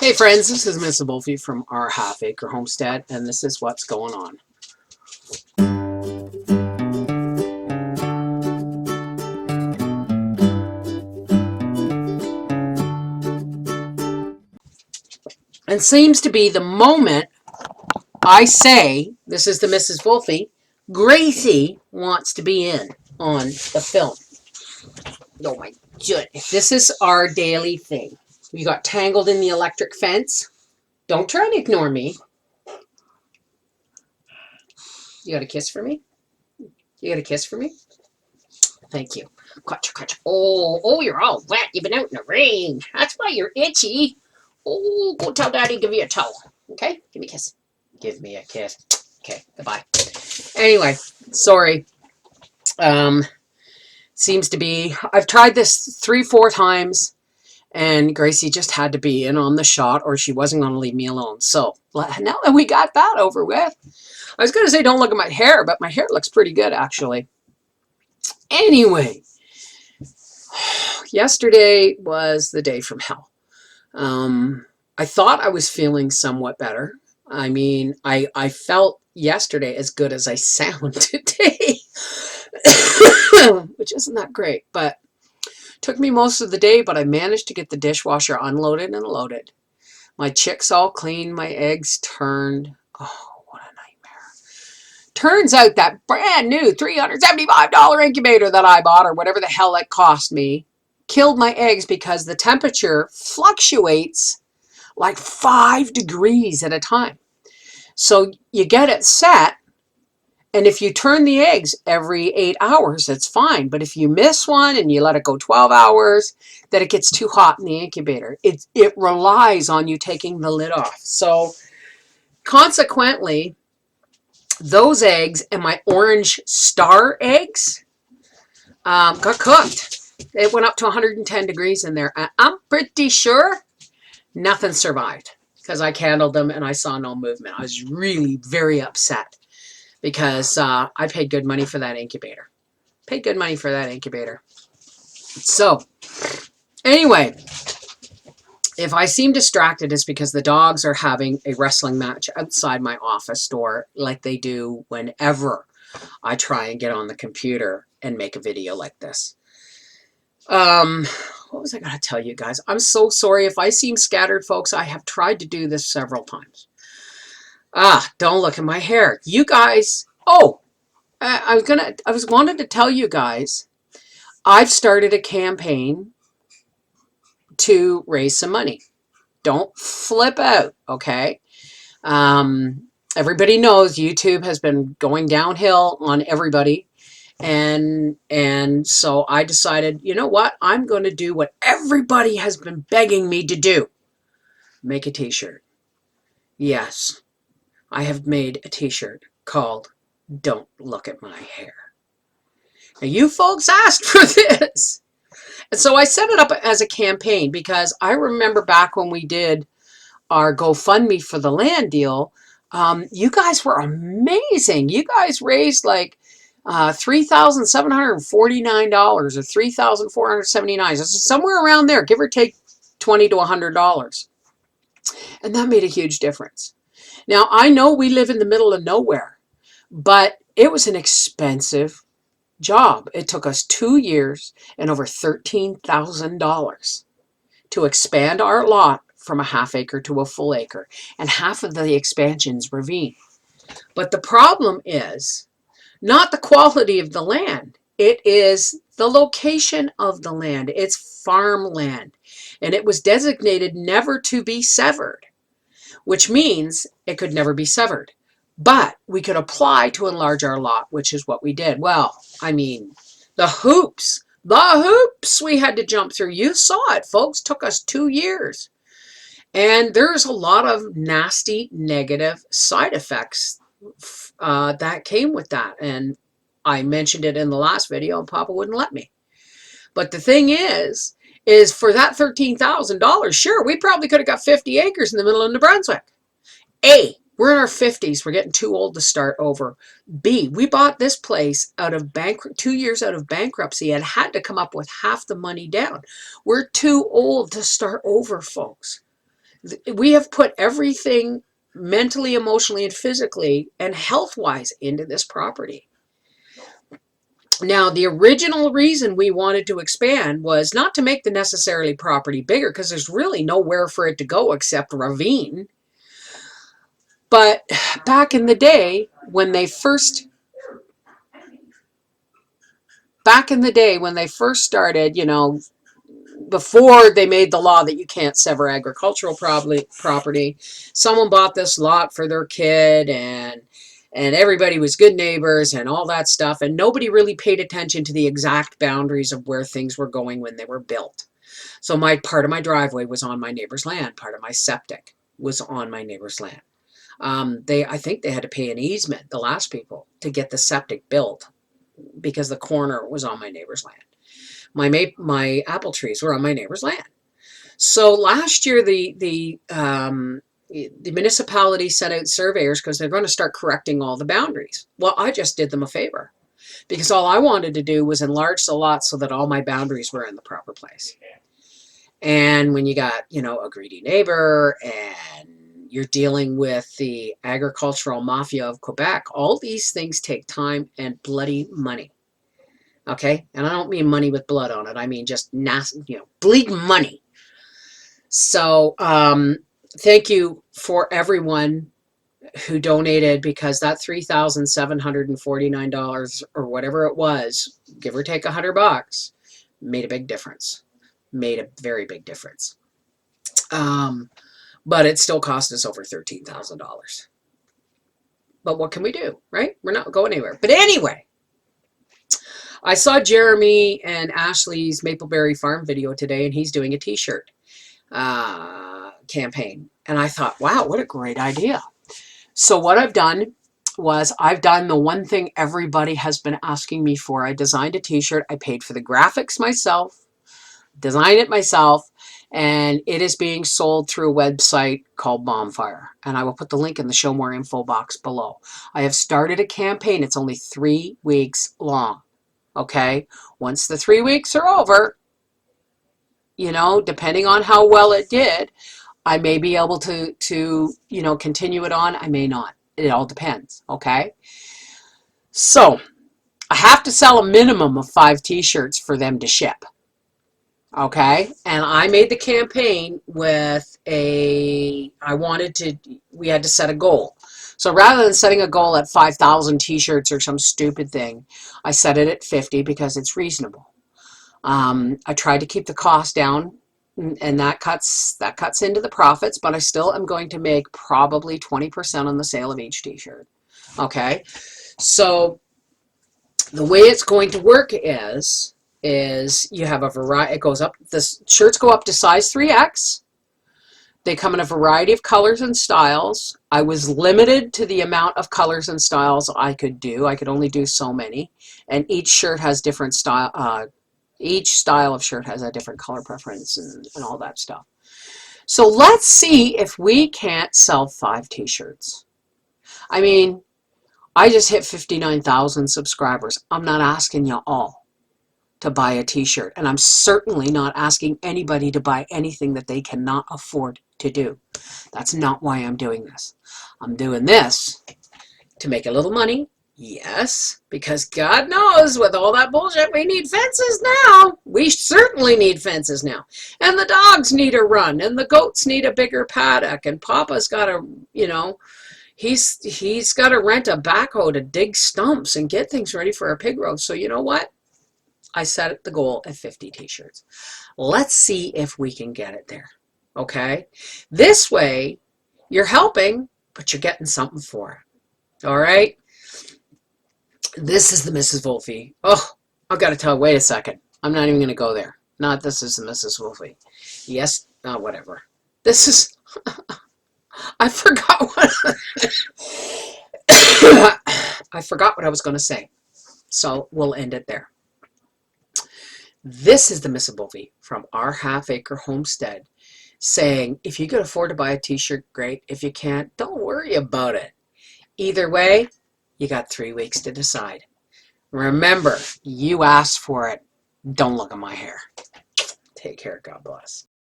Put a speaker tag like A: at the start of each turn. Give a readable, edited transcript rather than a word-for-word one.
A: Hey friends, this is Mrs. Volfie from our half-acre homestead, and this is what's going on. And seems to be the moment I say, this is the Mrs. Volfie, Gracie wants to be in on the film. Oh my goodness. This is our daily thing. We got tangled in the electric fence. Don't try to ignore me. You got a kiss for me? You got a kiss for me? Thank you. Catch. Oh, you're all wet. You've been out in the rain. That's why you're itchy. Oh, go tell Daddy, give you a towel. Okay? Give me a kiss. Give me a kiss. Okay, goodbye. Anyway, sorry. Seems to be, I've tried this 3-4 times, and Gracie just had to be in on the shot, or she wasn't going to leave me alone. So, now that we got that over with, I was going to say don't look at my hair, but my hair looks pretty good, actually. Anyway, yesterday was the day from hell. I thought I was feeling somewhat better. I mean, I felt yesterday as good as I sound today, which isn't that great, but took me most of the day, but I managed to get the dishwasher unloaded and loaded. My chicks all clean, my eggs turned. Oh, what a nightmare. Turns out that brand new $375 incubator that I bought, or whatever the hell it cost me, killed my eggs because the temperature fluctuates like 5 degrees at a time. So you get it set, and if you turn the eggs every 8 hours, it's fine. But if you miss one and you let it go 12 hours, then it gets too hot in the incubator. It relies on you taking the lid off. So consequently, those eggs and my orange star eggs got cooked. It went up to 110 degrees in there. And I'm pretty sure nothing survived because I candled them and I saw no movement. I was really very upset because I paid good money for that incubator. So anyway, if I seem distracted, it's because the dogs are having a wrestling match outside my office door like they do whenever I try and get on the computer and make a video like this. What was I going to tell you guys? I'm so sorry if I seem scattered, folks. I have tried to do this several times. Don't look at my hair. You guys, I wanted to tell you guys, I've started a campaign to raise some money. Don't flip out, okay? Everybody knows YouTube has been going downhill on everybody. And so I decided, you know what? I'm going to do what everybody has been begging me to do. Make a t-shirt. Yes, I have made a t-shirt called Don't Look at My Hair. Now, you folks asked for this. And so I set it up as a campaign because I remember back when we did our GoFundMe for the land deal, you guys were amazing. You guys raised like $3,749 or $3,479. Somewhere around there, give or take $20 to $100. And that made a huge difference. Now, I know we live in the middle of nowhere, but it was an expensive job. It took us 2 years and over $13,000 to expand our lot from a half acre to a full acre. And half of the expansion's ravine. But the problem is not the quality of the land. It is the location of the land. It's farmland. And it was designated never to be severed, which means it could never be severed. But we could apply to enlarge our lot, which is what we did. Well, I mean, the hoops we had to jump through. You saw it, folks. Took us 2 years. And there's a lot of nasty, negative side effects that came with that. And I mentioned it in the last video, and Papa wouldn't let me. But the thing is for that $13,000, sure, we probably could have got 50 acres in the middle of New Brunswick. A, we're in our 50s. We're getting too old to start over. B, we bought this place out of 2 years out of bankruptcy and had to come up with half the money down. We're too old to start over, folks. We have put everything mentally, emotionally, and physically and health-wise into this property. Now, the original reason we wanted to expand was not to make the necessarily property bigger, because there's really nowhere for it to go except ravine. But back in the day when they first started, you know, before they made the law that you can't sever agricultural property, someone bought this lot for their kid, and everybody was good neighbors and all that stuff, and nobody really paid attention to the exact boundaries of where things were going when they were built. So part of my driveway was on my neighbor's land, part of my septic was on my neighbor's land. I think they had to pay an easement, the last people, to get the septic built, because the corner was on my neighbor's land. My apple trees were on my neighbor's land. So last year, the municipality sent out surveyors because they're going to start correcting all the boundaries. Well, I just did them a favor, because all I wanted to do was enlarge the lot so that all my boundaries were in the proper place. And when you got, you know, a greedy neighbor and you're dealing with the agricultural mafia of Quebec, all these things take time and bloody money. Okay? And I don't mean money with blood on it. I mean just nasty, you know, bleed money. So thank you for everyone who donated, because that $3,749 or whatever it was, give or take $100, made a big difference. Made a very big difference. But it still cost us over $13,000. But what can we do, right? We're not going anywhere. But anyway, I saw Jeremy and Ashley's Mapleberry Farm video today, and he's doing a t-shirt campaign. And I thought, wow, what a great idea. So what I've done was I've done the one thing everybody has been asking me for. I designed a t-shirt. I paid for the graphics myself, designed it myself, and it is being sold through a website called Bonfire. And I will put the link in the Show More Info box below. I have started a campaign. It's only 3 weeks long. Okay? Once the 3 weeks are over, you know, depending on how well it did, I may be able to you know, continue it on. I may not. It all depends. Okay? So, I have to sell a minimum of 5 t-shirts for them to ship. Okay, and I made the campaign with we had to set a goal. So rather than setting a goal at 5,000 t-shirts or some stupid thing, I set it at 50 because it's reasonable. I tried to keep the cost down, and that cuts into the profits, but I still am going to make probably 20% on the sale of each t-shirt. Okay, so the way it's going to work is you have a variety. It goes up. The shirts go up to size 3X. They come in a variety of colors and styles. I was limited to the amount of colors and styles I could do. I could only do so many, and each shirt has different style. Each style of shirt has a different color preference and all that stuff. So let's see if we can't sell 5 t-shirts. I mean, I just hit 59,000 subscribers. I'm not asking you all to buy a t-shirt, and I'm certainly not asking anybody to buy anything that they cannot afford to do. That's not why I'm doing this. I'm doing this to make a little money, yes, because God knows with all that bullshit we need fences now. We certainly need fences now, and the dogs need a run, and the goats need a bigger paddock, and Papa's got to, you know, he's got to rent a backhoe to dig stumps and get things ready for a pig roast. So you know what? I set the goal at 50 t-shirts. Let's see if we can get it there. Okay? This way, you're helping, but you're getting something for it. All right? This is the Mrs. Volfie. Oh, I've got to tell you, wait a second. I'm not even going to go there. Not this is the Mrs. Volfie. Yes, whatever. This is... I forgot what... I forgot what I was going to say. So we'll end it there. This is the Mrs. Volfie from our half-acre homestead saying, if you could afford to buy a t-shirt, great. If you can't, don't worry about it. Either way, you got 3 weeks to decide. Remember, you asked for it. Don't look at my hair. Take care. God bless.